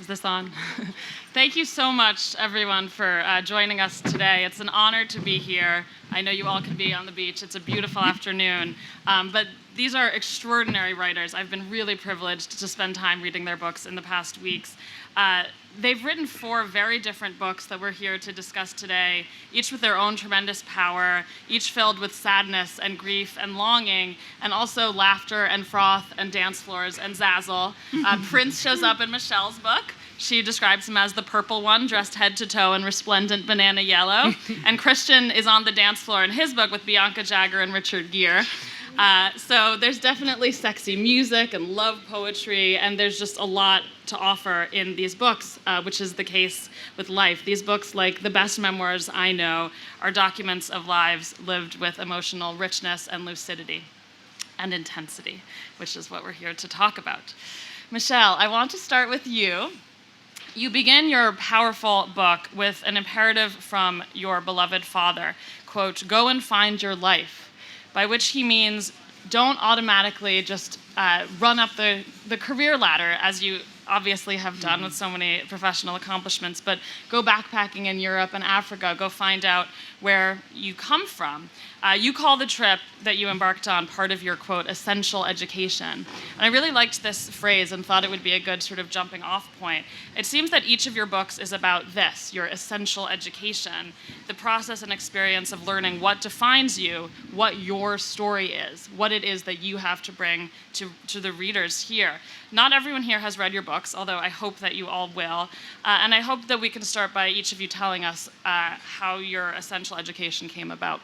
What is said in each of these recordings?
this on? Thank you so much, everyone, for joining us today. It's an honor to be here. I know you all could be on the beach. It's a beautiful afternoon. But these are extraordinary writers. I've been really privileged to spend time reading their books in the past weeks. They've written 4 very different books that we're here to discuss today, each with their own tremendous power, each filled with sadness and grief and longing, and also laughter and froth and dance floors and zazzle. Prince shows up in Michelle's book. She describes him as the purple one, dressed head to toe in resplendent banana yellow. And Christian is on the dance floor in his book with Bianca Jagger and Richard Gere. So there's definitely sexy music and love poetry, and there's just a lot to offer in these books, which is the case with life. These books, like the best memoirs I know, are documents of lives lived with emotional richness and lucidity and intensity, which is what we're here to talk about. Michelle, I want to start with you. You begin your powerful book with an imperative from your beloved father, quote, "Go and find your life," by which he means don't automatically just run up the career ladder, as you obviously have done with so many professional accomplishments, but go backpacking in Europe and Africa, go find out where you come from. You call the trip that you embarked on part of your, quote, essential education. And I really liked this phrase and thought it would be a good sort of jumping off point. It seems that each of your books is about this, your essential education, the process and experience of learning what defines you, what your story is, what it is that you have to bring to the readers here. Not everyone here has read your books, although I hope that you all will. And I hope that we can start by each of you telling us how your essential education came about.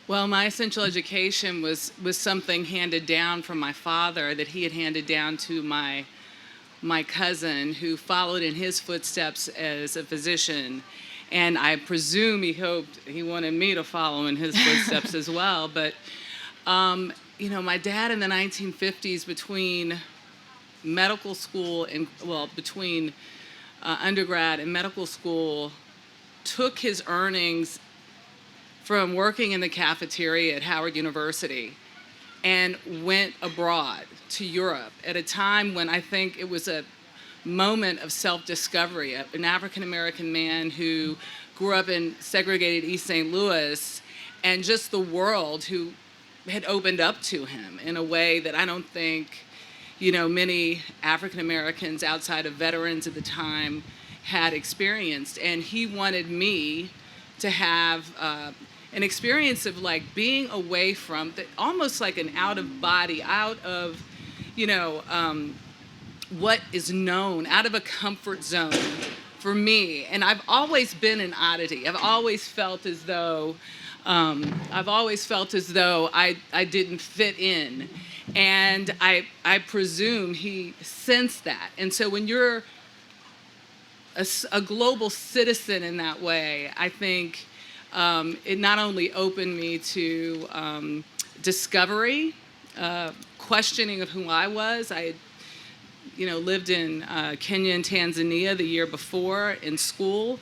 Well, my essential education was something handed down from my father that he had handed down to my cousin, who followed in his footsteps as a physician. And I presume he wanted me to follow in his footsteps as well. But, my dad in the 1950s, between medical school and, between undergrad and medical school, took his earnings from working in the cafeteria at Howard University and went abroad to Europe at a time when I think it was a moment of self-discovery. An African-American man who grew up in segregated East St. Louis, and just the world who had opened up to him in a way that I don't think, many African-Americans outside of veterans at the time had experienced. And he wanted me to have an experience of being away from, almost like an out of body, out of, what is known, out of a comfort zone for me. And I've always been an oddity. I've always felt as though I didn't fit in. And I presume he sensed that. And so when you're a global citizen in that way, I think it not only opened me to discovery, questioning of who I was. I had, lived in Kenya and Tanzania the year before in school.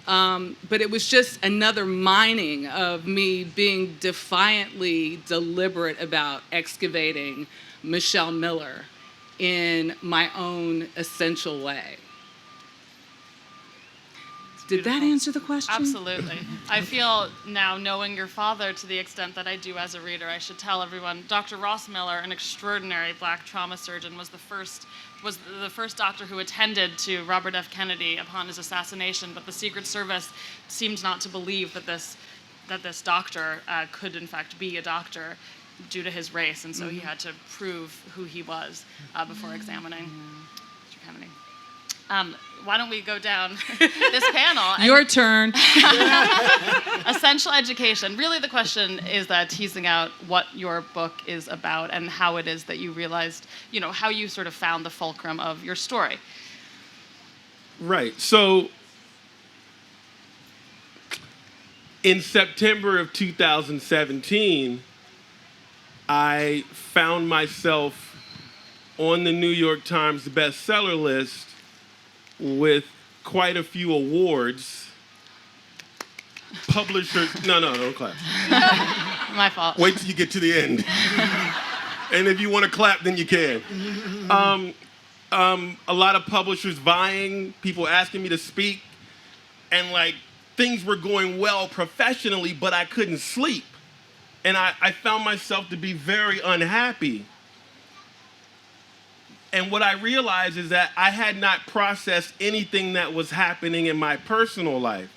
But it was just another mining of me being defiantly deliberate about excavating Michelle Miller in my own essential way. Did that answer the question? Absolutely. I feel now, knowing your father to the extent that I do as a reader, I should tell everyone, Dr. Ross Miller, an extraordinary Black trauma surgeon, was the first doctor who attended to Robert F. Kennedy upon his assassination, but the Secret Service seemed not to believe that this doctor could in fact be a doctor due to his race, and so he had to prove who he was before examining Mr. Kennedy. Why don't we go down this panel? Your turn. Essential education. Really, the question is teasing out what your book is about and how it is that you realized, how you sort of found the fulcrum of your story. Right. So, in September of 2017, I found myself on the New York Times bestseller list with quite a few awards. Publishers, no, don't clap. My fault. Wait till you get to the end. And if you want to clap, then you can. a lot of publishers vying, people asking me to speak, and like things were going well professionally, but I couldn't sleep. And I found myself to be very unhappy. And what I realized is that I had not processed anything that was happening in my personal life.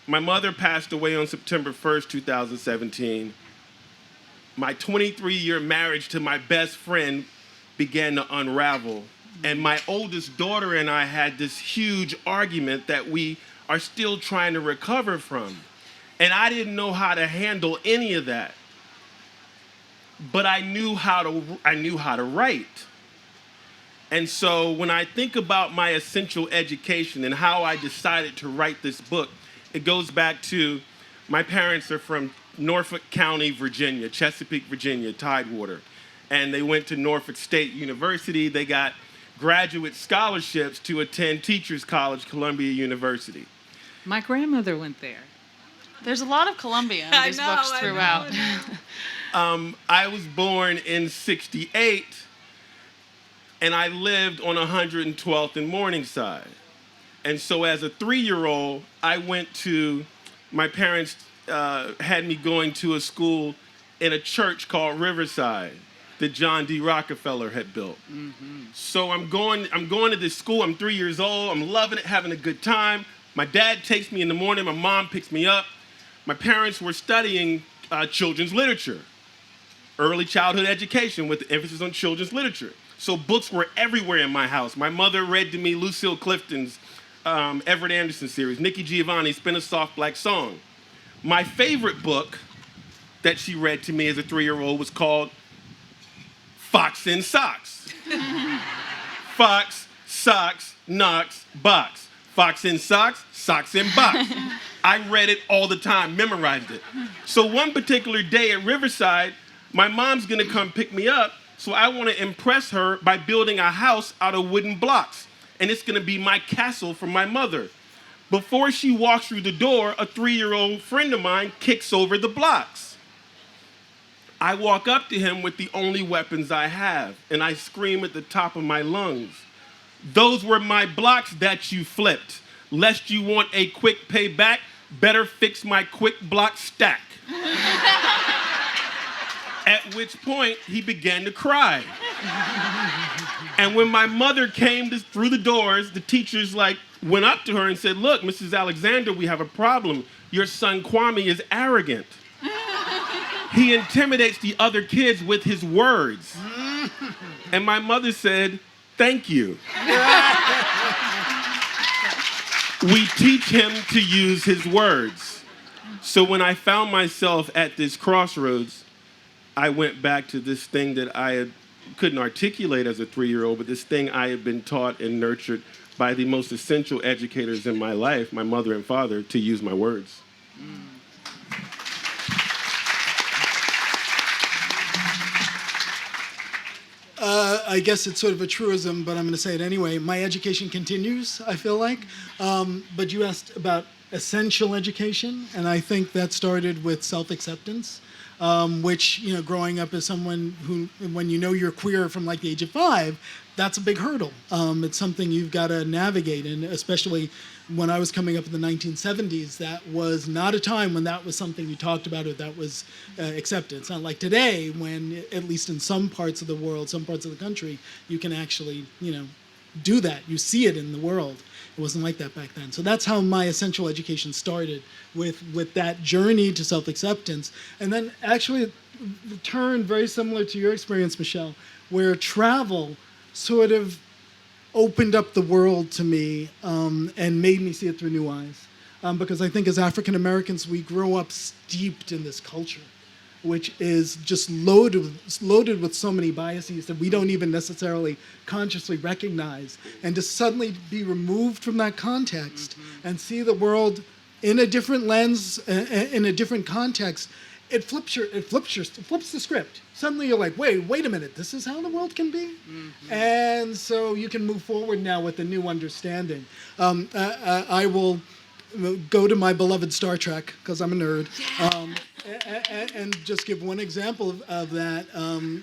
My mother passed away on September 1st, 2017. My 23-year marriage to my best friend began to unravel. And my oldest daughter and I had this huge argument that we are still trying to recover from. And I didn't know how to handle any of that. But I knew how to write. And so when I think about my essential education and how I decided to write this book, it goes back to my parents are from Norfolk County, Virginia, Chesapeake, Virginia, Tidewater. And they went to Norfolk State University. They got graduate scholarships to attend Teachers College, Columbia University. My grandmother went there. There's a lot of Columbia in these books throughout. I was born in '68, and I lived on 112th and Morningside. And so as a 3-year-old, I went to, my parents had me going to a school in a church called Riverside that John D. Rockefeller had built. Mm-hmm. So I'm going to this school. I'm 3 years old. I'm loving it, having a good time. My dad takes me in the morning. My mom picks me up. My parents were studying children's literature, early childhood education with emphasis on children's literature. So books were everywhere in my house. My mother read to me Lucille Clifton's Everett Anderson series, Nikki Giovanni's Spin a Soft Black Song. My favorite book that she read to me as a 3-year-old was called Fox in Socks. Fox, socks, knocks, box. Fox in socks, socks in box. I read it all the time, memorized it. So one particular day at Riverside, my mom's gonna come pick me up, so I wanna impress her by building a house out of wooden blocks. And it's gonna be my castle for my mother. Before she walks through the door, a 3-year-old friend of mine kicks over the blocks. I walk up to him with the only weapons I have, and I scream at the top of my lungs. Those were my blocks that you flipped. Lest you want a quick payback, better fix my quick block stack. At which point, he began to cry. And when my mother came through the doors, the teachers went up to her and said, "Look, Mrs. Alexander, we have a problem. Your son Kwame is arrogant. He intimidates the other kids with his words." And my mother said, "Thank you. We teach him to use his words." So when I found myself at this crossroads, I went back to this thing that couldn't articulate as a 3-year-old, but this thing I had been taught and nurtured by the most essential educators in my life, my mother and father, to use my words. I guess it's sort of a truism, but I'm going to say it anyway. My education continues, I feel like. But you asked about essential education, and I think that started with self-acceptance, which, growing up as someone who, when you know you're queer from the age of 5, that's a big hurdle. It's something you've got to navigate, and especially when I was coming up in the 1970s, that was not a time when that was something you talked about or that was accepted. It's not like today when, at least in some parts of the world, some parts of the country, you can actually, do that. You see it in the world. It wasn't like that back then. So that's how my essential education started, with that journey to self-acceptance. And then actually turned very similar to your experience, Michelle, where travel sort of opened up the world to me and made me see it through new eyes. Because I think as African Americans, we grow up steeped in this culture, which is just loaded with so many biases that we don't even necessarily consciously recognize. And to suddenly be removed from that context and see the world in a different lens, in a different context, it flips the script. Suddenly you're like, wait a minute, this is how the world can be? And so you can move forward now with a new understanding. I will go to my beloved Star Trek, because I'm a nerd, and just give one example of that,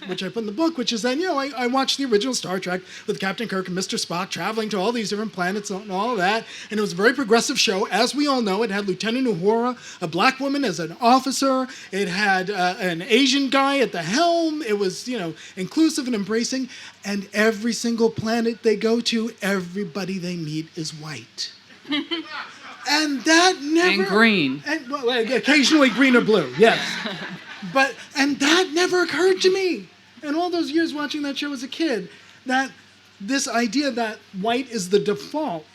which I put in the book, which is that, I watched the original Star Trek with Captain Kirk and Mr. Spock traveling to all these different planets and all of that, and it was a very progressive show. As we all know, it had Lieutenant Uhura, a black woman, as an officer. It had an Asian guy at the helm. It was, inclusive and embracing, and every single planet they go to, everybody they meet is white. And that never... And green. And, well, occasionally green or blue, yes. And that never occurred to me in all those years watching that show as a kid, that this idea that white is the default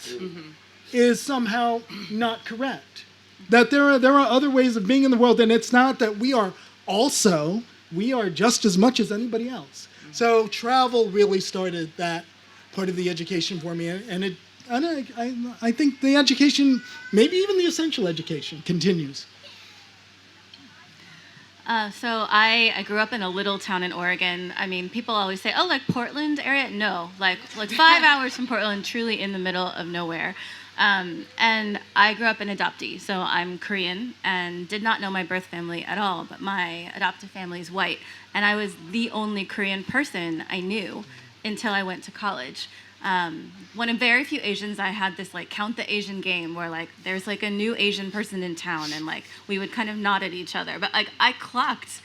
is somehow not correct. That there are other ways of being in the world, and it's not that we are just as much as anybody else. So travel really started that part of the education for me, and I think the education, maybe even the essential education, continues. So I grew up in a little town in Oregon. I mean, people always say, oh, like Portland area? No, like 5 hours from Portland, truly in the middle of nowhere. And I grew up an adoptee, so I'm Korean and did not know my birth family at all, but my adoptive family is white. And I was the only Korean person I knew until I went to college. One of very few Asians, I had this count the Asian game where there's a new Asian person in town, and we would kind of nod at each other. But I clocked,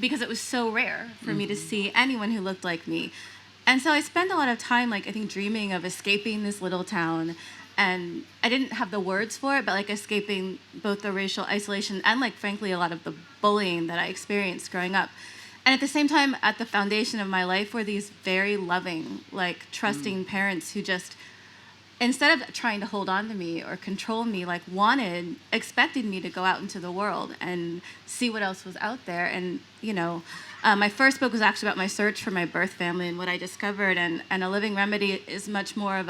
because it was so rare for me to see anyone who looked like me. And so I spent a lot of time I think dreaming of escaping this little town. And I didn't have the words for it, but escaping both the racial isolation and frankly a lot of the bullying that I experienced growing up. And at the same time, at the foundation of my life were these very loving, trusting parents who just, instead of trying to hold on to me or control me, expected me to go out into the world and see what else was out there. And, my first book was actually about my search for my birth family and what I discovered. And A Living Remedy is much more of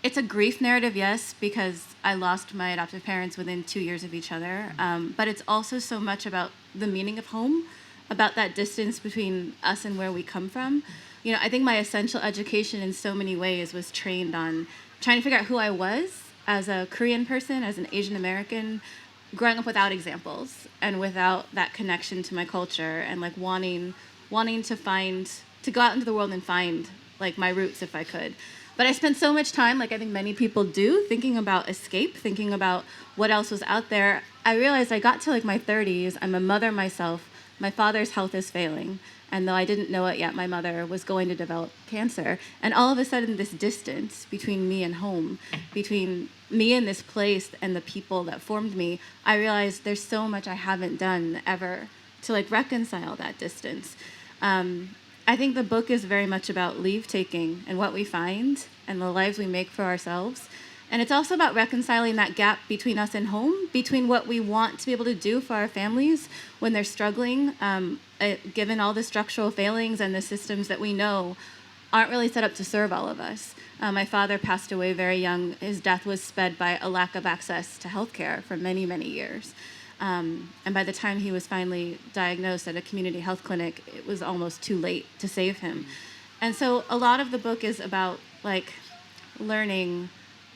it's a grief narrative, yes, because I lost my adoptive parents within 2 years of each other. But it's also so much about the meaning of home, about that distance between us and where we come from. I think my essential education in so many ways was trained on trying to figure out who I was as a Korean person, as an Asian American, growing up without examples and without that connection to my culture, and wanting to go out into the world and find my roots if I could. But I spent so much time, I think many people do, thinking about escape, thinking about what else was out there. I realized I got to my 30s, I'm a mother myself, my father's health is failing, and though I didn't know it yet, my mother was going to develop cancer. And all of a sudden, this distance between me and home, between me and this place and the people that formed me, I realized there's so much I haven't done ever to reconcile that distance. I think the book is very much about leave-taking and what we find and the lives we make for ourselves. And it's also about reconciling that gap between us and home, between what we want to be able to do for our families when they're struggling, given all the structural failings and the systems that we know aren't really set up to serve all of us. My father passed away very young. His death was sped by a lack of access to healthcare for many, many years. And by the time he was finally diagnosed at a community health clinic, it was almost too late to save him. And so a lot of the book is about learning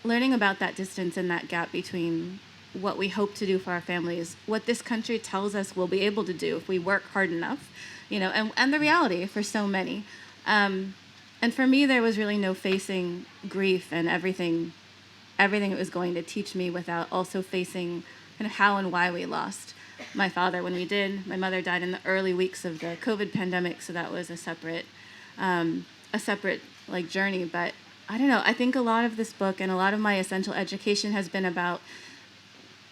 about that distance and that gap between what we hope to do for our families, what this country tells us we'll be able to do if we work hard enough, and the reality for so many. And for me, there was really no facing grief and everything it was going to teach me without also facing kind of how and why we lost my father when we did. My mother died in the early weeks of the COVID pandemic, so that was a separate journey. But I don't know, I think a lot of this book and a lot of my essential education has been about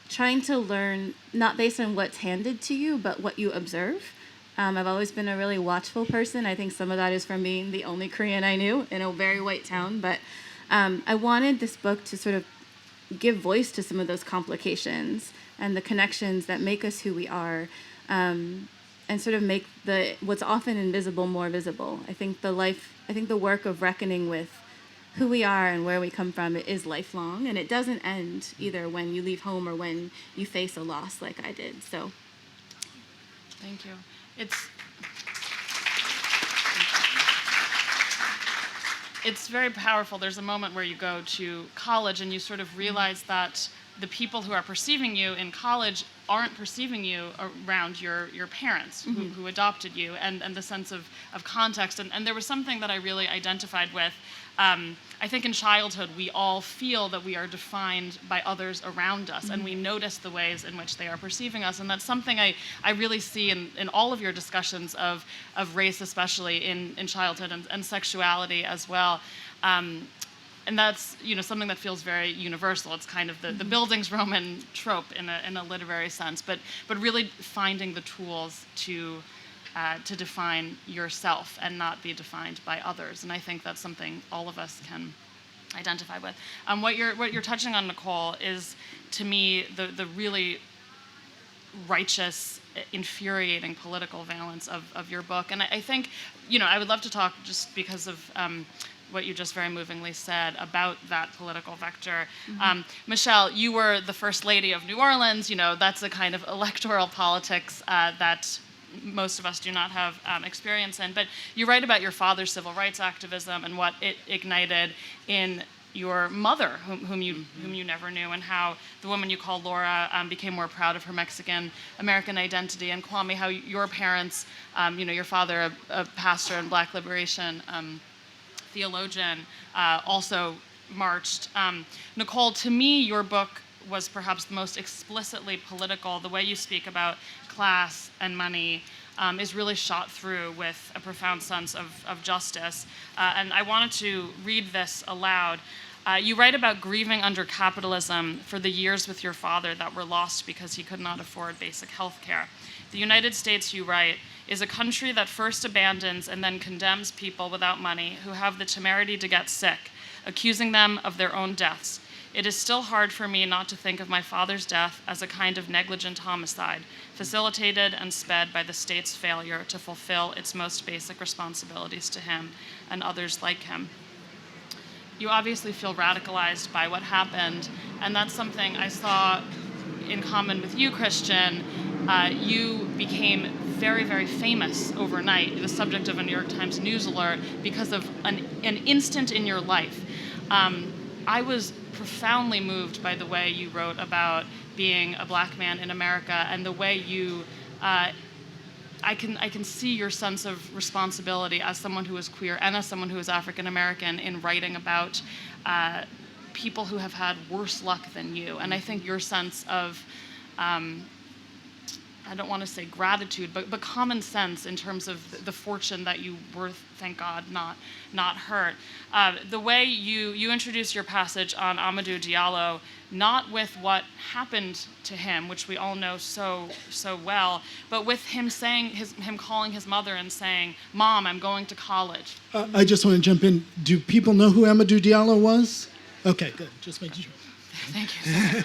trying to learn, not based on what's handed to you, but what you observe. I've always been a really watchful person. I think some of that is from being the only Korean I knew in a very white town. But I wanted this book to sort of give voice to some of those complications and the connections that make us who we are, and sort of make what's often invisible more visible. I think the work of reckoning with who we are and where we come from is lifelong, and it doesn't end either when you leave home or when you face a loss like I did. So, thank you. It's very powerful. There's a moment where you go to college and you sort of realize that the people who are perceiving you in college aren't perceiving you around your parents who adopted you, and the sense of context. And there was something that I really identified with. I think in childhood, we all feel that we are defined by others around us, and we notice the ways in which they are perceiving us. And that's something I really see in all of your discussions of race, especially in childhood, and sexuality as well. And that's something that feels very universal. It's kind of the Bildungsroman trope in a literary sense, but really finding the tools to define yourself and not be defined by others. And I think that's something all of us can identify with. What you're touching on, Nicole, is to me the really righteous, infuriating political valence of your book. And I think I would love to talk, just because of what you just very movingly said about that political vector. Michelle, you were the First Lady of New Orleans. That's a kind of electoral politics that most of us do not have experience in. But you write about your father's civil rights activism and what it ignited in your mother, whom you never knew, and how the woman you call Laura became more proud of her Mexican American identity. And Kwame, how your parents, your father, a pastor and Black liberation theologian, also marched. Nicole, to me, your book was perhaps the most explicitly political. The way you speak about class and money is really shot through with a profound sense of justice. And I wanted to read this aloud. You write about grieving under capitalism for the years with your father that were lost because he could not afford basic health care. The United States, you write, is a country that first abandons and then condemns people without money who have the temerity to get sick, accusing them of their own deaths. It is still hard for me not to think of my father's death as a kind of negligent homicide, facilitated and sped by the state's failure to fulfill its most basic responsibilities to him and others like him. You obviously feel radicalized by what happened, and that's something I saw in common with you, Christian. You became very, very famous overnight, the subject of a New York Times news alert, because of an instant in your life. I was profoundly moved by the way you wrote about being a Black man in America, and the way you, I can see your sense of responsibility as someone who is queer and as someone who is African American in writing about people who have had worse luck than you. And I think your sense of, I don't want to say gratitude, but common sense in terms of the fortune that you were, thank God, not hurt. The way you introduce your passage on Amadou Diallo, not with what happened to him, which we all know so well, but with him saying, him calling his mother and saying, "Mom, I'm going to college." I just want to jump in. Do people know who Amadou Diallo was? Okay, good. Just making sure. Thank you.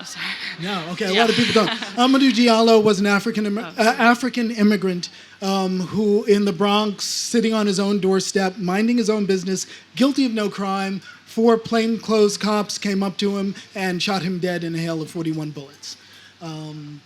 Oh, sorry. No, okay, a lot of people don't. Amadou Diallo was an African immigrant who, in the Bronx, sitting on his own doorstep, minding his own business, guilty of no crime, 4 plainclothes cops came up to him and shot him dead in a hail of 41 bullets. And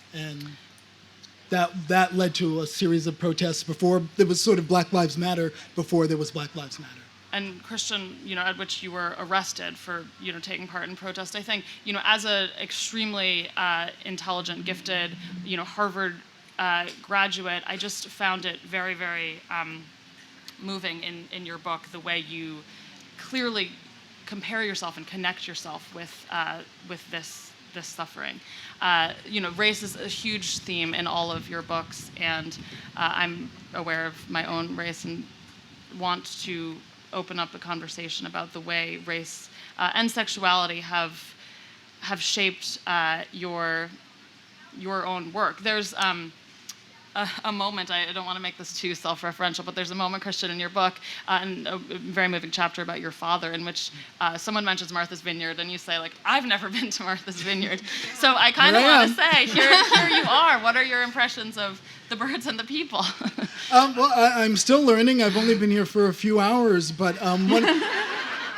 that led to a series of protests before there was sort of Black Lives Matter, before there was Black Lives Matter. And Christian, at which you were arrested for, taking part in protest. I think, as an extremely intelligent, gifted, Harvard graduate, I just found it very, very moving in your book, the way you clearly compare yourself and connect yourself with this suffering. Race is a huge theme in all of your books, and I'm aware of my own race and want to open up a conversation about the way race and sexuality have shaped your own work. There's a moment, I don't want to make this too self-referential, but there's a moment, Christian, in your book, and a very moving chapter about your father, in which someone mentions Martha's Vineyard, and you say, I've never been to Martha's Vineyard. So I kind of want to say, here you are. What are your impressions of the birds and the people? Well, I'm still learning. I've only been here for a few hours, but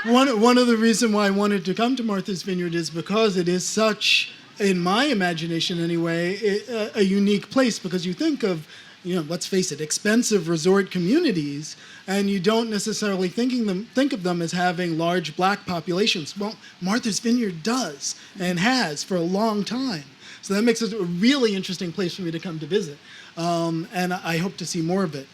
one of the reasons why I wanted to come to Martha's Vineyard is because it is such, in my imagination anyway, a unique place, because you think of, let's face it, expensive resort communities, and you don't necessarily think of them as having large black populations. Well, Martha's Vineyard does and has for a long time. So that makes it a really interesting place for me to come to visit. And I hope to see more of it.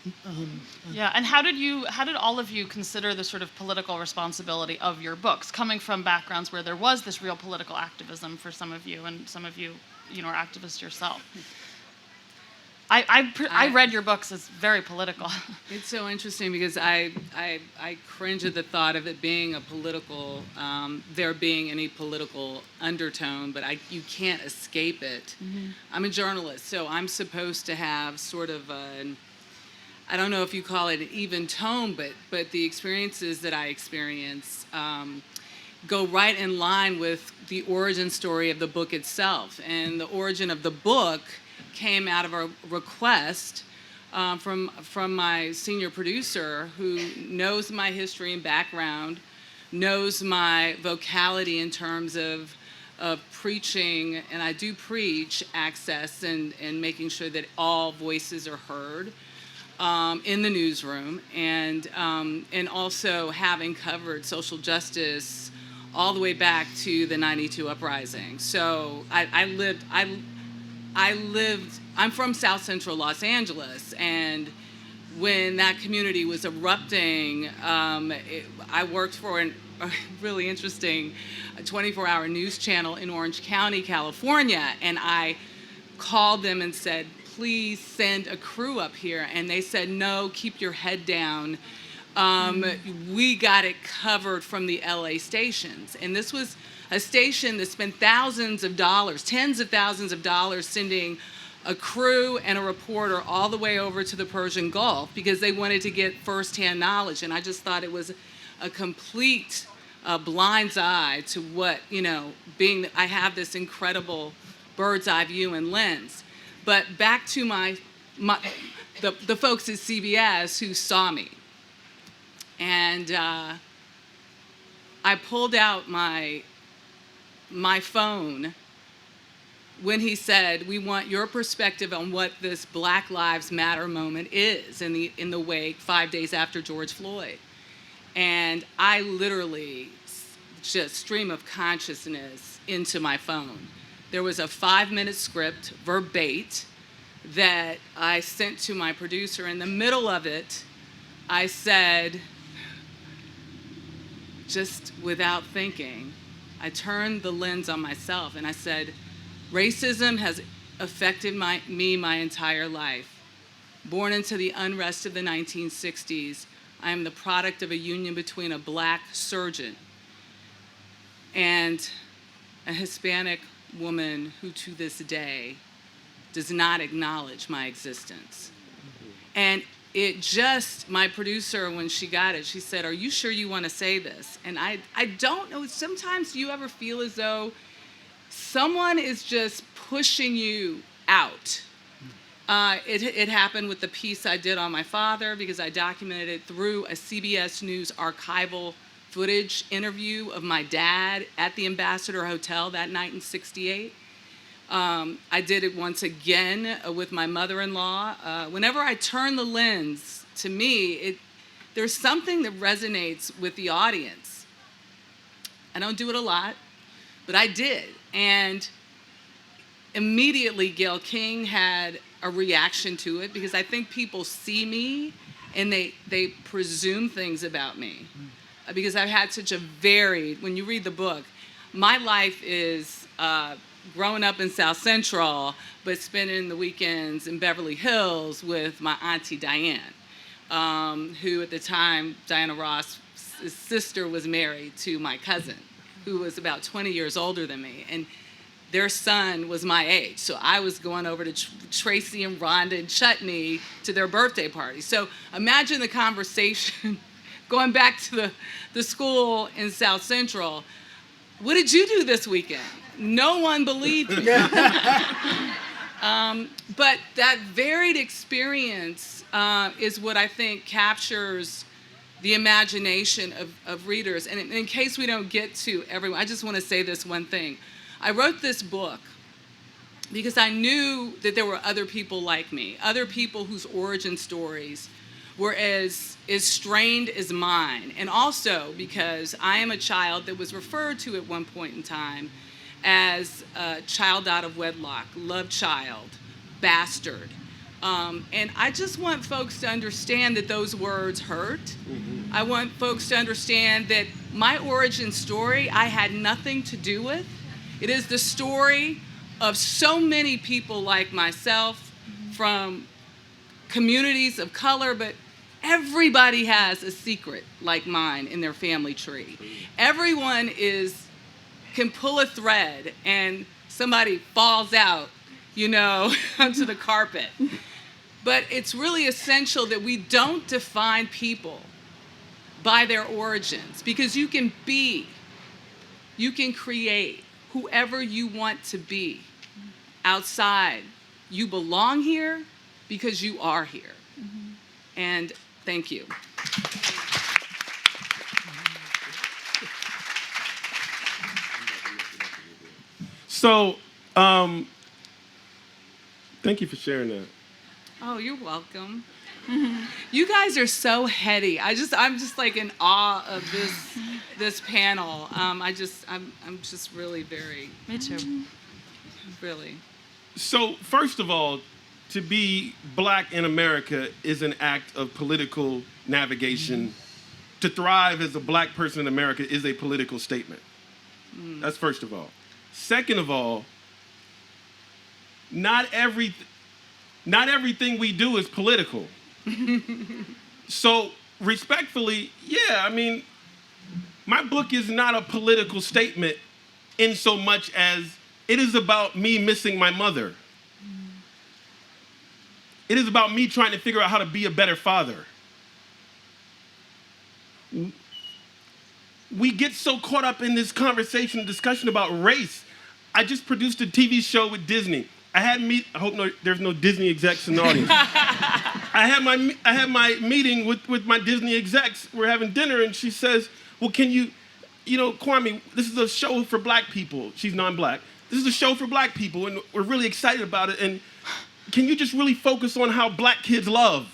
Yeah, and how did all of you consider the sort of political responsibility of your books, coming from backgrounds where there was this real political activism for some of you, and some of you, are activists yourself? I read your books as very political. It's so interesting because I cringe at the thought of it being a political, there being any political undertone, but you can't escape it. Mm-hmm. I'm a journalist, so I'm supposed to have sort of I don't know if you call it an even tone, but the experiences that I experience go right in line with the origin story of the book itself. And the origin of the book came out of a request from my senior producer, who knows my history and background, knows my vocality in terms of preaching, and I do preach access and making sure that all voices are heard in the newsroom, and also having covered social justice all the way back to the '92 uprising. So I'm from South Central Los Angeles, and when that community was erupting, I worked for a really interesting 24-hour news channel in Orange County, California, and I called them and said, please send a crew up here, and they said, no, keep your head down. We got it covered from the LA stations, and this was a station that spent thousands of dollars, tens of thousands of dollars, sending a crew and a reporter all the way over to the Persian Gulf because they wanted to get firsthand knowledge. And I just thought it was a complete blind's eye to what, I have this incredible bird's eye view and lens. But back to the folks at CBS who saw me. And I pulled out my phone when he said, we want your perspective on what this Black Lives Matter moment is in the wake 5 days after George Floyd. And I literally just stream of consciousness into my phone. There was a 5-minute script, verbate, that I sent to my producer. In the middle of it, I said, just without thinking, I turned the lens on myself and I said, racism has affected me my entire life. Born into the unrest of the 1960s, I am the product of a union between a black surgeon and a Hispanic woman who to this day does not acknowledge my existence. And my producer, when she got it, she said, are you sure you want to say this? And I don't know, sometimes you ever feel as though someone is just pushing you out. It happened with the piece I did on my father because I documented it through a CBS News archival footage interview of my dad at the Ambassador Hotel that night in '68. I did it once again with my mother-in-law. Whenever I turn the lens, to me, there's something that resonates with the audience. I don't do it a lot, but I did. And immediately Gayle King had a reaction to it because I think people see me and they presume things about me. Because I've had such a varied, when you read the book, my life is growing up in South Central, but spending the weekends in Beverly Hills with my auntie Diane, who at the time, Diana Ross's sister was married to my cousin, who was about 20 years older than me. And their son was my age. So I was going over to Tracy and Rhonda and Chutney to their birthday party. So imagine the conversation going back to the school in South Central. What did you do this weekend? No one believed me. But that varied experience is what I think captures the imagination of readers. And in case we don't get to everyone, I just want to say this one thing. I wrote this book because I knew that there were other people like me, other people whose origin stories were as strained as mine. And also because I am a child that was referred to at one point in time as a child out of wedlock, love child, bastard. And I just want folks to understand that those words hurt. Mm-hmm. I want folks to understand that my origin story I had nothing to do with. It is the story of so many people like myself from communities of color, but everybody has a secret like mine in their family tree. Everyone can pull a thread and somebody falls out, onto the carpet. But it's really essential that we don't define people by their origins, because you can create whoever you want to be outside. You belong here because you are here. Mm-hmm. And thank you. So, thank you for sharing that. Oh, you're welcome. You guys are so heady. I'm just like in awe of this panel. I'm just really very. Me too. Really. So, first of all, to be black in America is an act of political navigation. To thrive as a black person in America is a political statement. That's first of all. Second of all, not everything we do is political. So, respectfully, yeah, my book is not a political statement in so much as it is about me missing my mother. It is about me trying to figure out how to be a better father. We get so caught up in this discussion about race. I just produced a TV show with Disney. I hope there's no Disney execs in the audience. I had my meeting with my Disney execs. We're having dinner, and she says, well, can you, Kwame, this is a show for black people. She's non-black. This is a show for black people, and we're really excited about it. And can you just really focus on how black kids love?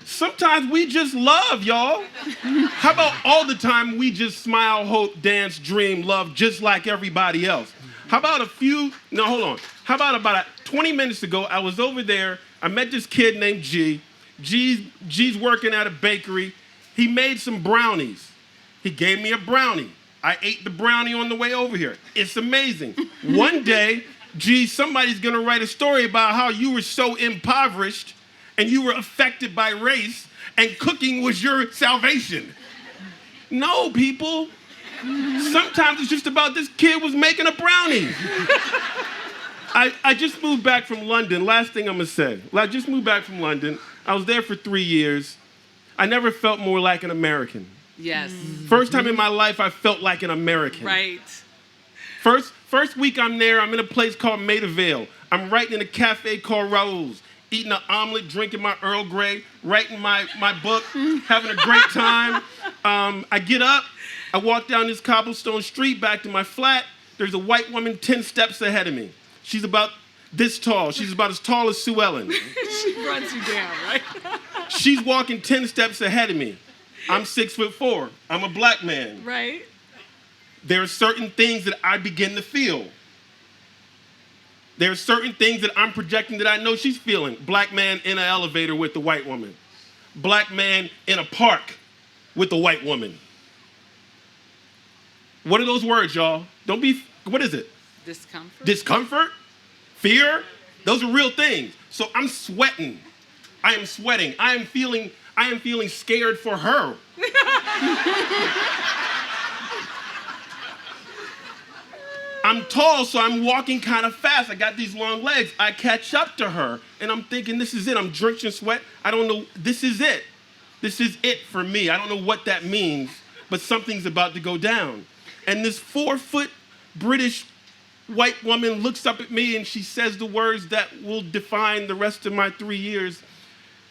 Sometimes we just love, y'all. How about all the time we just smile, hope, dance, dream, love, just like everybody else? How about How about 20 minutes ago, I was over there. I met this kid named G. G's working at a bakery. He made some brownies. He gave me a brownie. I ate the brownie on the way over here. It's amazing. One day, G, somebody's going to write a story about how you were so impoverished and you were affected by race, and cooking was your salvation. No, people. Sometimes it's just about this kid was making a brownie. I just moved back from London. Last thing I'm going to say. I just moved back from London. I was there for 3 years. I never felt more like an American. Yes. First time in my life I felt like an American. Right. First week I'm there, I'm in a place called Maida Vale. I'm writing in a cafe called Raoul's, eating an omelet, drinking my Earl Grey, writing my book, having a great time. I get up, I walk down this cobblestone street back to my flat. There's a white woman 10 steps ahead of me. She's about this tall. She's about as tall as Sue Ellen. She runs you down, right? She's walking 10 steps ahead of me. I'm 6'4". I'm a black man. Right. There are certain things that I begin to feel. There are certain things that I'm projecting that I know she's feeling. Black man in an elevator with the white woman. Black man in a park with the white woman. What are those words, y'all? What is it? Discomfort. Discomfort? Fear? Those are real things. So I'm sweating. I am sweating. I am feeling scared for her. I'm tall, so I'm walking kind of fast. I got these long legs. I catch up to her, and I'm thinking, this is it. I'm drenched in sweat. I don't know. This is it. This is it for me. I don't know what that means, but something's about to go down. And this 4-foot British white woman looks up at me, and she says the words that will define the rest of my 3 years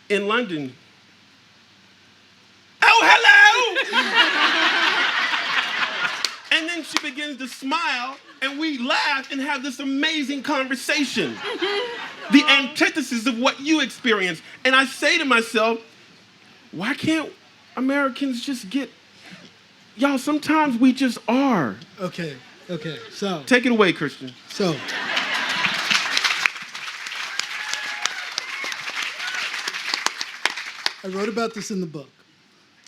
in London. Oh, hello! And then she begins to smile, and we laugh and have this amazing conversation. the antithesis of what you experience. And I say to myself, why can't Americans just get, y'all, sometimes we just are. Okay, so. Take it away, Christian. So. I wrote about this in the book.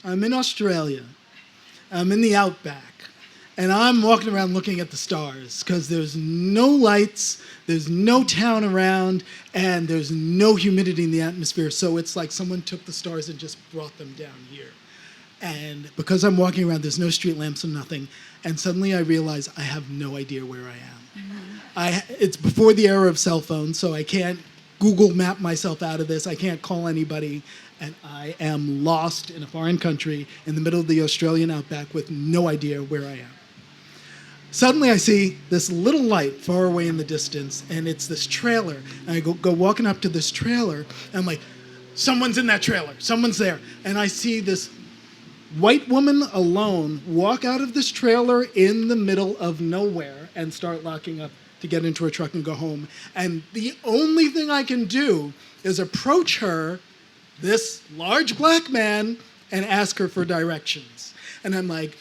I'm in Australia. I'm in the outback. And I'm walking around looking at the stars because there's no lights, there's no town around, and there's no humidity in the atmosphere. So it's like someone took the stars and just brought them down here. And because I'm walking around, there's no street lamps and nothing. And suddenly I realize I have no idea where I am. Mm-hmm. It's before the era of cell phones, so I can't Google map myself out of this. I can't call anybody. And I am lost in a foreign country in the middle of the Australian outback with no idea where I am. Suddenly I see this little light far away in the distance, and it's this trailer. And I go walking up to this trailer, and I'm like, someone's in that trailer, someone's there. And I see this white woman alone walk out of this trailer in the middle of nowhere and start locking up to get into her truck and go home. And the only thing I can do is approach her, this large black man, and ask her for directions. And I'm like,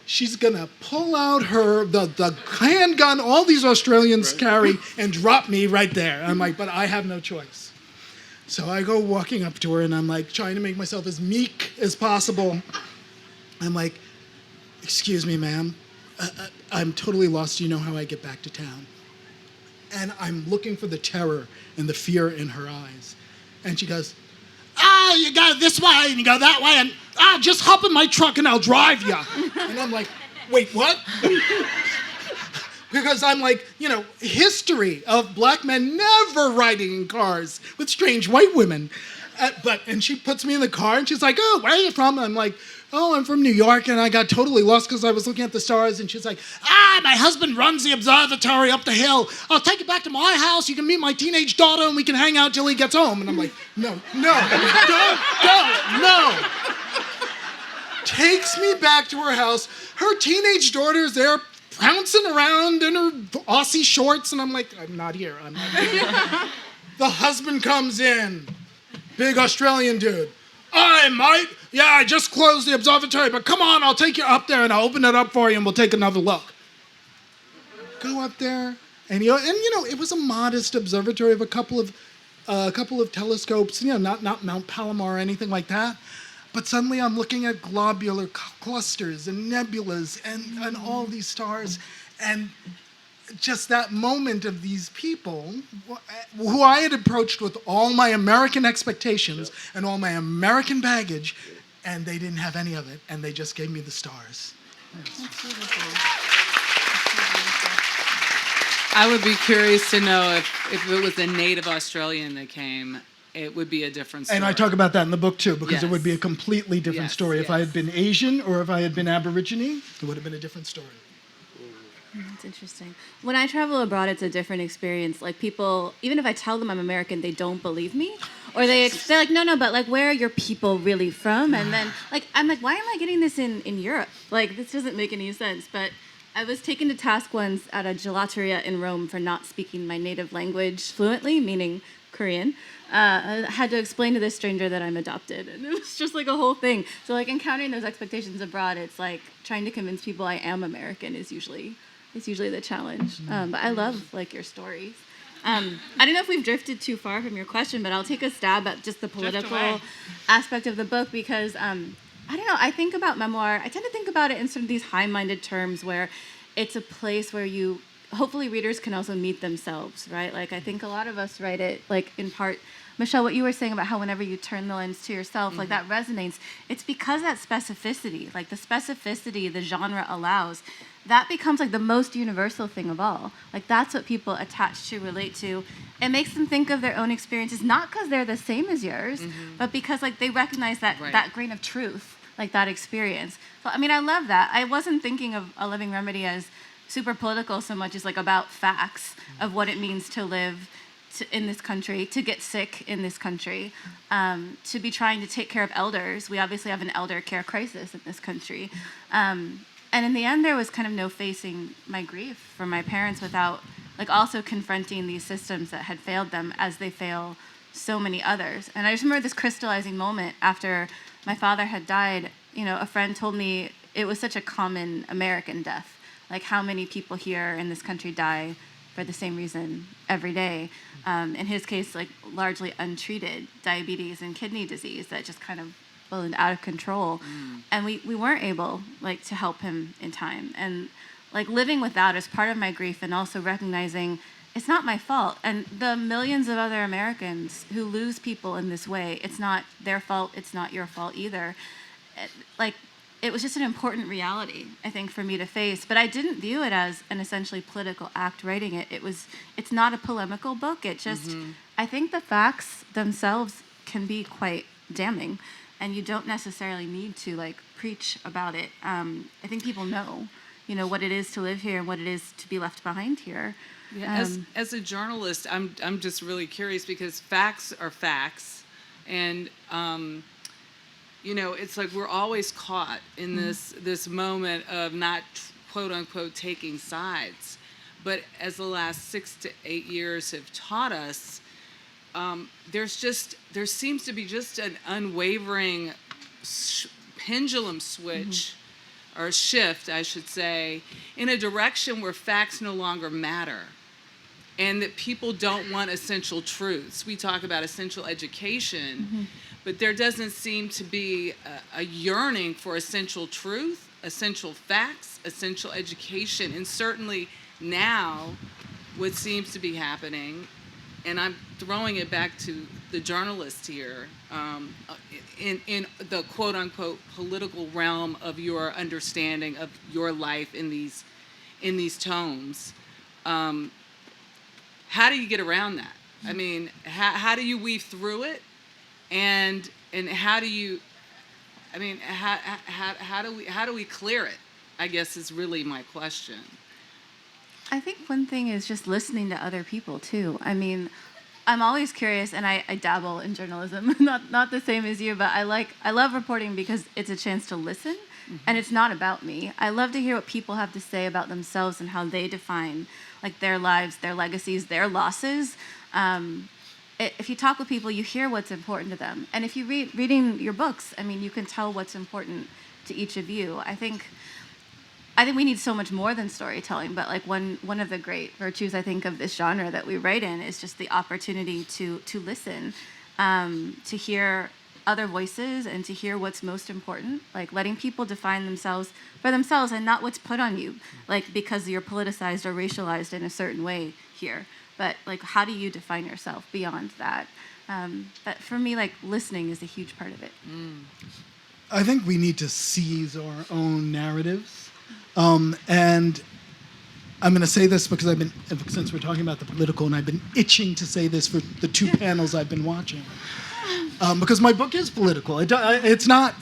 she's gonna pull out the handgun all these Australians carry and drop me right there. I'm like, but I have no choice. So I go walking up to her and I'm like trying to make myself as meek as possible. I'm like, excuse me, ma'am, I'm totally lost. Do you know how I get back to town? And I'm looking for the terror and the fear in her eyes. And she goes, you go this way and you go that way, and just hop in my truck and I'll drive you. And I'm like, wait, what? Because I'm like, history of black men never riding in cars with strange white women. And she puts me in the car and she's like, oh, where are you from? I'm like, oh, I'm from New York, and I got totally lost because I was looking at the stars. And she's like, my husband runs the observatory up the hill. I'll take you back to my house. You can meet my teenage daughter, and we can hang out till he gets home. And I'm like, no. Takes me back to her house. Her teenage daughter's there pouncing around in her Aussie shorts, and I'm like, I'm not here. The husband comes in, big Australian dude. Hi, mate. Yeah, I just closed the observatory, but come on, I'll take you up there and I'll open it up for you and we'll take another look. Go up there, and it was a modest observatory of a couple of telescopes, not Mount Palomar or anything like that. But suddenly I'm looking at globular clusters and nebulas and all these stars, and just that moment of these people who I had approached with all my American expectations and all my American baggage, and they didn't have any of it, and they just gave me the stars. That's beautiful. I would be curious to know if it was a native Australian that came, it would be a different story. And I talk about that in the book too, because Yes. it would be a completely different story. If I had been Asian or if I had been Aborigine, it would have been a different story. That's interesting. When I travel abroad, it's a different experience. Like, people, even if I tell them I'm American, they don't believe me. Or they're like, no, but like, where are your people really from? And then I'm like, why am I getting this in Europe? Like, this doesn't make any sense. But I was taken to task once at a gelateria in Rome for not speaking my native language fluently, meaning Korean. I had to explain to this stranger that I'm adopted, and it was just like a whole thing. So like, encountering those expectations abroad, it's like trying to convince people I am American is usually the challenge. But I love like your stories. I don't know if we've drifted too far from your question, but I'll take a stab at just the political aspect of the book, because I don't know, I think about memoir, I tend to think about it in sort of these high-minded terms where it's a place where hopefully readers can also meet themselves, right? Like, I think a lot of us write it, like, in part, Michelle, what you were saying about how whenever you turn the lens to yourself, like, that resonates. It's because that specificity, like the specificity the genre allows, that becomes like the most universal thing of all. Like, that's what people attach to, relate to. It makes them think of their own experiences, not because they're the same as yours, but because like they recognize that grain of truth, like that experience. So, I mean, I love that. I wasn't thinking of A Living Remedy as super political so much as like about facts of what it means to live in this country, to get sick in this country, to be trying to take care of elders. We obviously have an elder care crisis in this country. And in the end, there was kind of no facing my grief for my parents without like also confronting these systems that had failed them as they fail so many others. And I just remember this crystallizing moment after my father had died. You know, a friend told me it was such a common American death. Like, how many people here in this country die for the same reason every day? In his case, like, largely untreated diabetes and kidney disease that just kind of ballooned out of control. And we weren't able, like, to help him in time. And, like, living with that is part of my grief, and also recognizing it's not my fault. And the millions of other Americans who lose people in this way, it's not their fault, it's not your fault either. Like, it was just an important reality, I think, for me to face. But I didn't view it as an essentially political act writing it. It's not a polemical book. It just, I think the facts themselves can be quite damning, and you don't necessarily need to, like, preach about it. I think people know, you know, what it is to live here and what it is to be left behind here. Yeah, as a journalist, I'm just really curious, because facts are facts, and you know, it's like we're always caught in this moment of not, quote unquote, taking sides. But as the last 6 to 8 years have taught us, there seems to be just an unwavering pendulum switch, or shift, I should say, in a direction where facts no longer matter, and that people don't want essential truths. We talk about essential education, but there doesn't seem to be a yearning for essential truth, essential facts, essential education. And certainly now, what seems to be happening, and I'm throwing it back to the journalist here, in the quote-unquote political realm of your understanding of your life in these tomes, how do you get around that? I mean, how do you weave through it, and how do you, I mean, how do we clear it, I guess, is really my question. I think one thing is just listening to other people too. I mean, I'm always curious, and I dabble in journalism, not the same as you, but I love reporting because it's a chance to listen, and it's not about me. I love to hear what people have to say about themselves and how they define, like, their lives, their legacies, their losses. If you talk with people, you hear what's important to them, and if you reading your books, I mean, you can tell what's important to each of you. I think we need so much more than storytelling, but, like, one of the great virtues, I think, of this genre that we write in is just the opportunity to listen, to hear other voices, and to hear what's most important, like letting people define themselves for themselves and not what's put on you, like, because you're politicized or racialized in a certain way here. But, like, how do you define yourself beyond that? But for me, like, listening is a huge part of it. I think we need to seize our own narratives. And I'm going to say this because since we're talking about the political, and I've been itching to say this for the 2 panels I've been watching. Because my book is political. It's not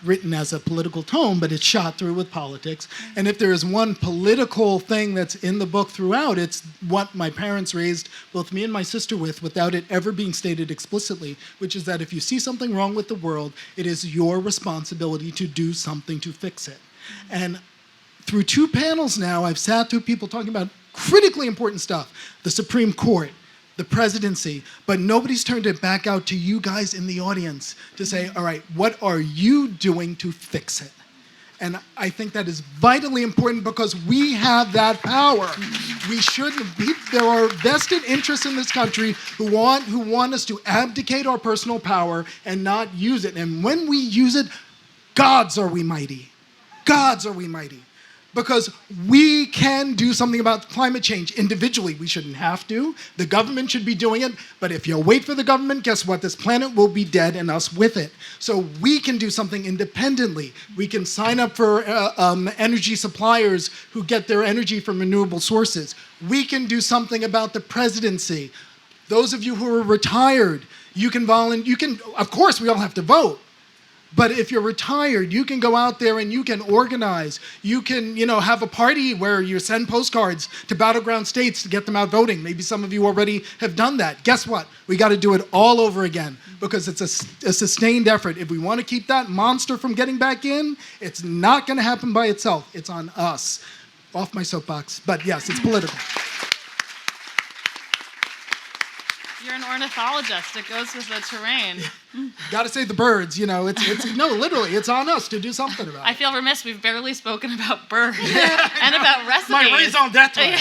written as a political tone, but it's shot through with politics. And if there is one political thing that's in the book throughout, it's what my parents raised both me and my sister with, without it ever being stated explicitly, which is that if you see something wrong with the world, it is your responsibility to do something to fix it. And through 2 panels now, I've sat through people talking about critically important stuff, the Supreme Court, the presidency, but nobody's turned it back out to you guys in the audience to say, all right, what are you doing to fix it? And I think that is vitally important, because we have that power. We shouldn't be, there are vested interests in this country who want us to abdicate our personal power and not use it. And when we use it, gods are we mighty. Gods are we mighty. Because we can do something about climate change individually. We shouldn't have to. The government should be doing it. But if you wait for the government, guess what? This planet will be dead, and us with it. So we can do something independently. We can sign up for energy suppliers who get their energy from renewable sources. We can do something about the presidency. Those of you who are retired, you can volunteer. Of course, we all have to vote. But if you're retired, you can go out there and you can organize. You can, have a party where you send postcards to battleground states to get them out voting. Maybe some of you already have done that. Guess what? We got to do it all over again, because it's a sustained effort. If we want to keep that monster from getting back in, it's not going to happen by itself. It's on us. Off my soapbox. But yes, it's political. You're an ornithologist. It goes with the terrain. Got to save the birds. It's no, literally, it's on us to do something about I it. feel remiss. We've barely spoken about birds and about recipes. My raison d'etre.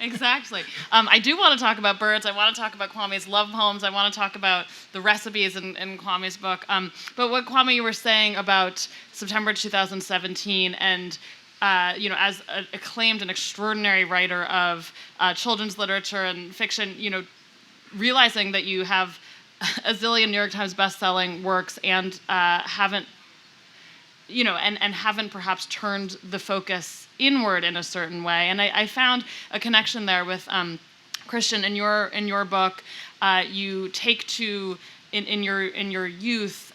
Exactly. I do want to talk about birds. I want to talk about Kwame's love poems. I want to talk about the recipes in Kwame's book. But what, Kwame, you were saying about September 2017 and as an acclaimed and extraordinary writer of children's literature and fiction, realizing that you have a zillion New York Times best-selling works and haven't perhaps turned the focus inward in a certain way. And I found a connection there with Christian in your book. You take to in your youth.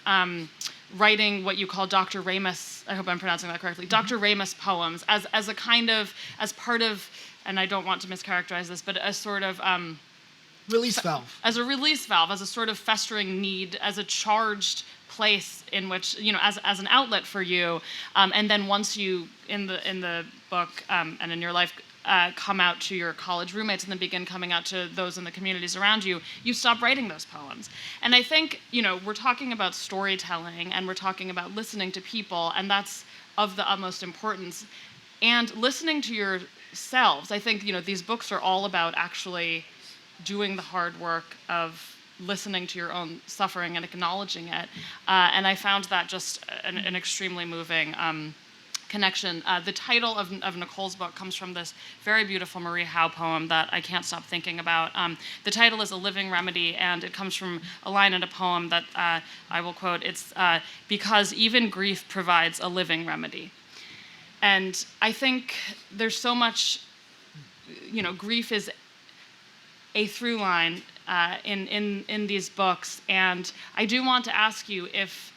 Writing what you call Dr. Ramus, I hope I'm pronouncing that correctly, Dr. Ramus poems as part of, and I don't want to mischaracterize this, but a sort of Release valve. As a release valve, as a sort of festering need, as a charged place in which, as an outlet for you, and then once you in the book and in your life come out to your college roommates and then begin coming out to those in the communities around you, you stop writing those poems. And I think, we're talking about storytelling and we're talking about listening to people, and that's of the utmost importance. And listening to yourselves, I think, these books are all about actually doing the hard work of listening to your own suffering and acknowledging it. And I found that just an extremely moving connection. The title of Nicole's book comes from this very beautiful Marie Howe poem that I can't stop thinking about. The title is A Living Remedy, and it comes from a line in a poem that I will quote. It's because even grief provides a living remedy. And I think there's so much, grief is a through line in these books. And I do want to ask you if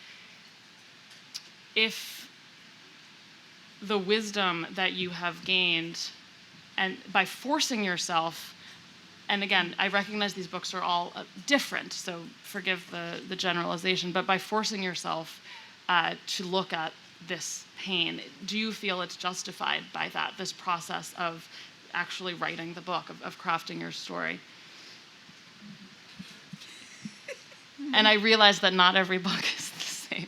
the wisdom that you have gained, and by forcing yourself, and again, I recognize these books are all different, so forgive the generalization, but by forcing yourself to look at this pain, do you feel it's justified by this process of actually writing the book, of crafting your story? And I realize that not every book is the same.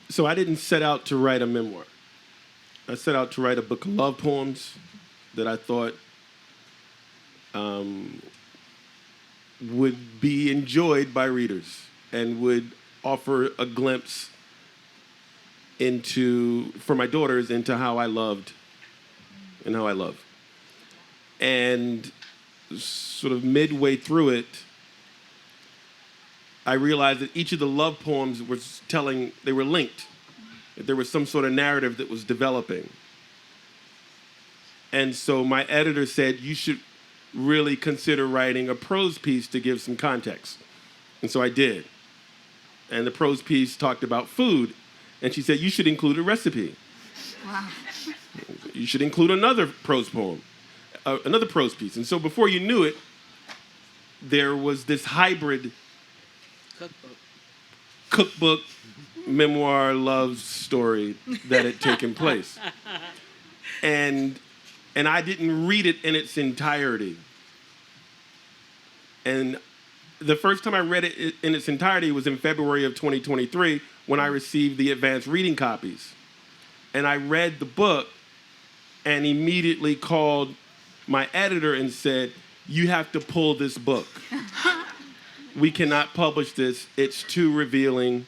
So I didn't set out to write a memoir. I set out to write a book of love poems that I thought would be enjoyed by readers and would offer a glimpse for my daughters, into how I loved and how I love. And sort of midway through it, I realized that each of the love poems they were linked. That there was some sort of narrative that was developing. And so my editor said, you should really consider writing a prose piece to give some context. And so I did. And the prose piece talked about food. And she said, you should include a recipe. Wow. You should include another prose poem, another prose piece. And so before you knew it, there was this hybrid cookbook, memoir, love story that had taken place. And I didn't read it in its entirety. And the first time I read it in its entirety was in February of 2023, when I received the advanced reading copies. And I read the book and immediately called my editor and said, you have to pull this book. We cannot publish this. It's too revealing.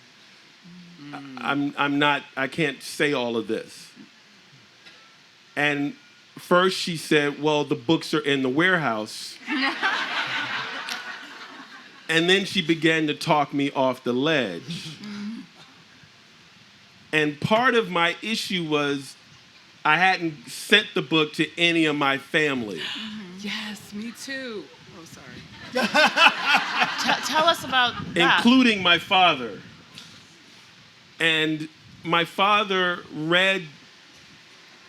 I can't say all of this. And first she said, well, the books are in the warehouse. And then she began to talk me off the ledge. And part of my issue was I hadn't sent the book to any of my family. Yes, me too. Oh, sorry. Tell us about that. Including my father. And my father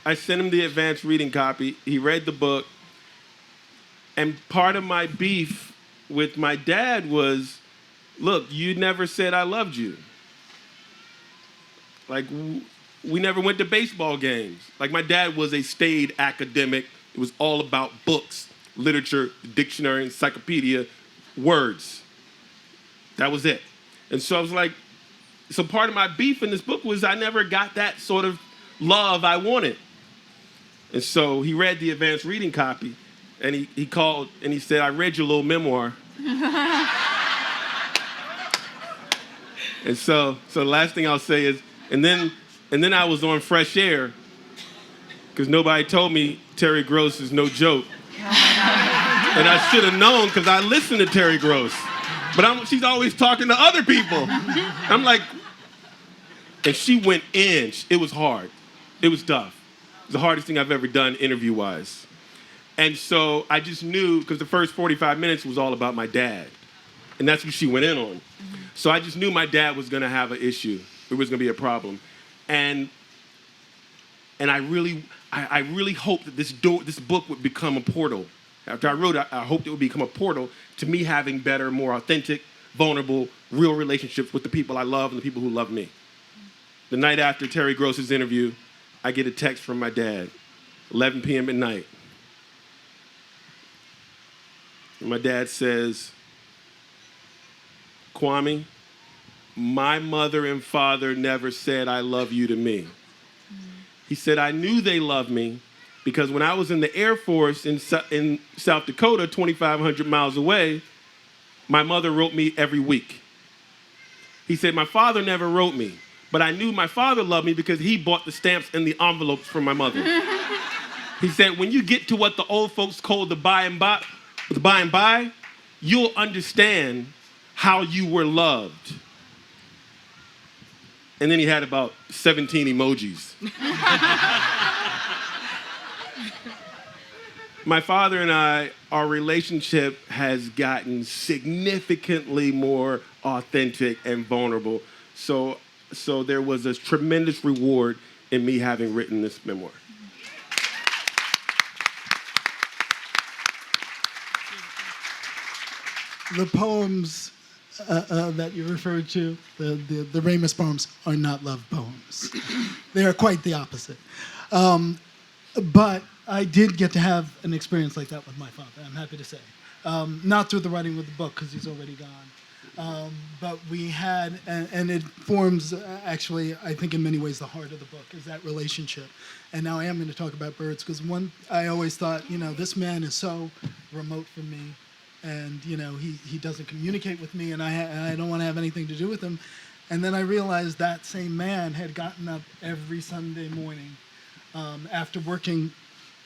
I sent him the advanced reading copy. He read the book. And part of my beef with my dad was, look, you never said I loved you. Like, we never went to baseball games. Like, my dad was a staid academic. It was all about books. literature, dictionary, encyclopedia, words. That was it. And so I was like, so part of my beef in this book was I never got that sort of love I wanted. And so he read the advanced reading copy, and he called and he said, I read your little memoir. And so the last thing I'll say is, and then I was on Fresh Air, because nobody told me Terry Gross is no joke. And I should have known, because I listened to Terry Gross. But she's always talking to other people. I'm like, and she went in. It was hard. It was tough. It was the hardest thing I've ever done interview-wise. And so I just knew, because the first 45 minutes was all about my dad. And that's what she went in on. So I just knew my dad was going to have an issue. It was going to be a problem. And I really hoped that this book would become a portal. After I wrote it, I hoped it would become a portal to me having better, more authentic, vulnerable, real relationships with the people I love and the people who love me. The night after Terry Gross's interview, I get a text from my dad, 11 p.m. at night. And my dad says, Kwame, my mother and father never said I love you to me. He said, I knew they loved me because when I was in the Air Force in South Dakota, 2,500 miles away, my mother wrote me every week. He said, my father never wrote me, but I knew my father loved me because he bought the stamps and the envelopes for my mother. He said, when you get to what the old folks call the by and by, you'll understand how you were loved. And then he had about 17 emojis. My father and I, our relationship has gotten significantly more authentic and vulnerable. So there was a tremendous reward in me having written this memoir. The poems that you referred to, the Ramus poems, are not love poems. They are quite the opposite. But I did get to have an experience like that with my father, I'm happy to say. Not through the writing of the book, because he's already gone. But we had, and it forms, actually, I think in many ways, the heart of the book, is that relationship. And now I am going to talk about birds, because I always thought, this man is so remote from me. And, he doesn't communicate with me, and I don't want to have anything to do with him. And then I realized that same man had gotten up every Sunday morning after working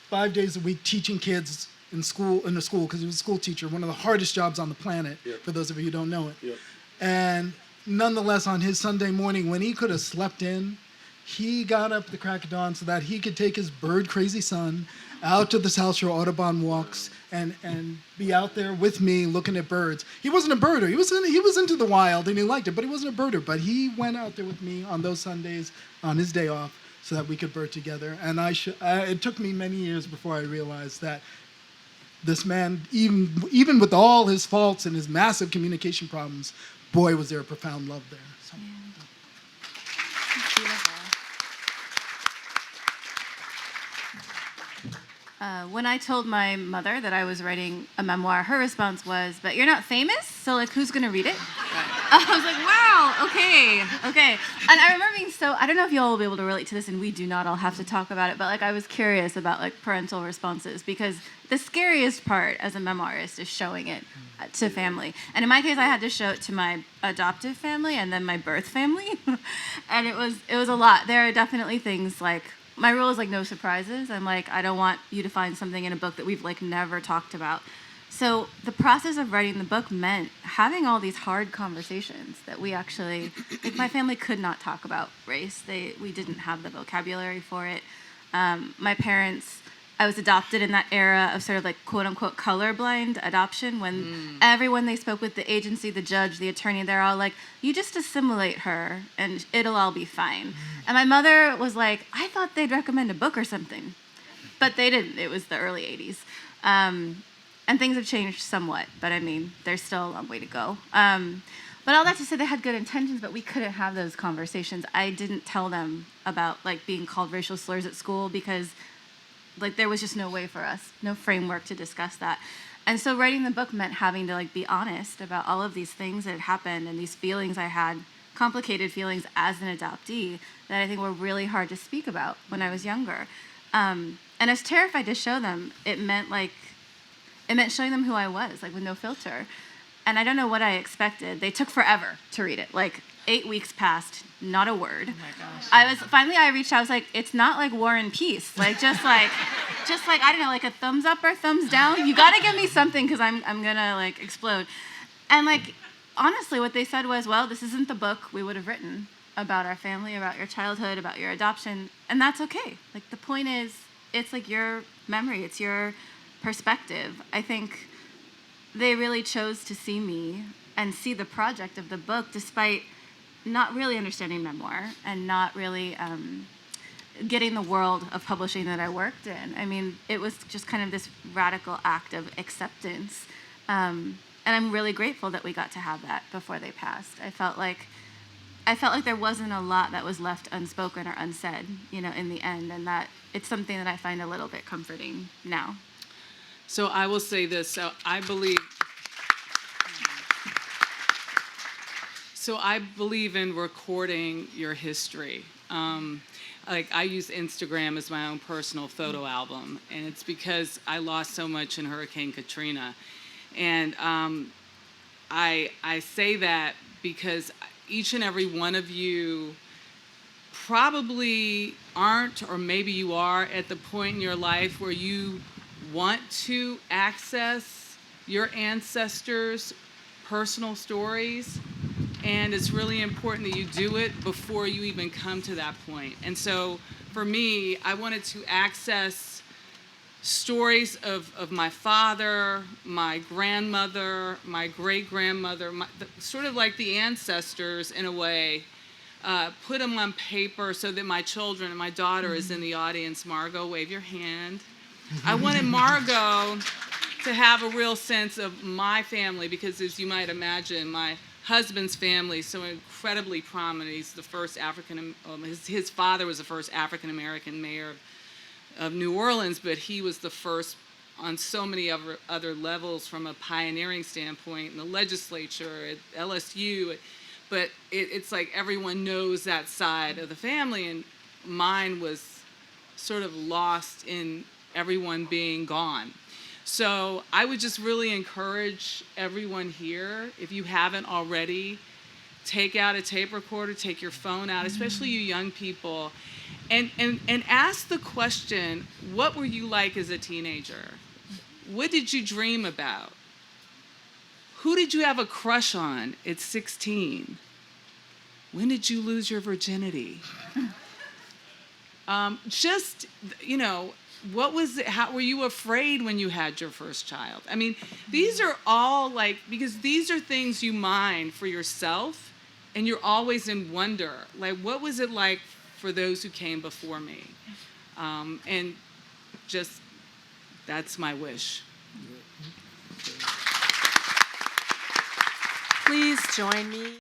5 days a week teaching kids in a school, because he was a school teacher, one of the hardest jobs on the planet, for those of you who don't know it. Yep. And nonetheless, on his Sunday morning, when he could have slept in, he got up at the crack of dawn so that he could take his bird-crazy son out to the South Shore Audubon walks and be out there with me looking at birds. He wasn't a birder. He was into the wild and he liked it, but he wasn't a birder. But he went out there with me on those Sundays on his day off so that we could bird together. And it took me many years before I realized that this man, even with all his faults and his massive communication problems, boy, was there a profound love there. So. That's beautiful. When I told my mother that I was writing a memoir, her response was, but you're not famous, so who's going to read it? I was like, wow, okay. And I remember being I don't know if y'all will be able to relate to this, and we do not all have to talk about it, but I was curious about parental responses, because the scariest part as a memoirist is showing it to family. And in my case, I had to show it to my adoptive family and then my birth family. And it was a lot. There are definitely things my rule is no surprises. I'm I don't want you to find something in a book that we've never talked about. So the process of writing the book meant having all these hard conversations that we actually, my family could not talk about race. We didn't have the vocabulary for it. My parents, I was adopted in that era of sort of quote unquote colorblind adoption when everyone they spoke with, the agency, the judge, the attorney, they're all you just assimilate her and it'll all be fine. And my mother was I thought they'd recommend a book or something, but they didn't. It was the early 80s. And things have changed somewhat, but there's still a long way to go. But all that to say, they had good intentions, but we couldn't have those conversations. I didn't tell them about being called racial slurs at school because like there was just no way for us, no framework to discuss that. And so writing the book meant having to like be honest about all of these things that had happened and these feelings I had, complicated feelings as an adoptee that I think were really hard to speak about when I was younger. And I was terrified to show them. It meant showing them who I was, like with no filter. And I don't know what I expected. They took forever to read it. Like 8 weeks passed, not a word. Oh my gosh. I reached out, I was like, it's not like War and Peace. Like, just like, I don't know, like a thumbs up or thumbs down. You gotta give me something because I'm gonna like explode. And like, honestly, what they said was, well, this isn't the book we would have written about our family, about your childhood, about your adoption. And that's okay. Like, the point is, it's like your memory, it's your perspective. I think they really chose to see me and see the project of the book despite not really understanding memoir and not really getting the world of publishing that I worked in. I mean, it was just kind of this radical act of acceptance. And I'm really grateful that we got to have that before they passed. I felt like there wasn't a lot that was left unspoken or unsaid, in the end, and that it's something that I find a little bit comforting now. So I will say this. So I believe in recording your history. Like I use Instagram as my own personal photo album, and it's because I lost so much in Hurricane Katrina. And I say that because each and every one of you probably aren't, or maybe you are, at the point in your life where you want to access your ancestors' personal stories. And it's really important that you do it before you even come to that point. And so for me, I wanted to access stories of my father, my grandmother, my great-grandmother, sort of like the ancestors in a way, put them on paper so that my children, and my daughter is in the audience. Margot, wave your hand. I wanted Margot to have a real sense of my family because, as you might imagine, my husband's family is so incredibly prominent. He's the first his father was the first African-American mayor of New Orleans, but he was the first on so many other levels from a pioneering standpoint in the legislature, at LSU. But it's like everyone knows that side of the family, and mine was sort of lost in everyone being gone. So I would just really encourage everyone here, if you haven't already, take out a tape recorder, take your phone out, especially you young people, and ask the question, what were you like as a teenager? What did you dream about? Who did you have a crush on at 16? When did you lose your virginity? What was it? How were you afraid when you had your first child? I mean, these are all because these are things you mine for yourself, and you're always in wonder. Like, what was it like for those who came before me? And just, that's my wish. Please join me.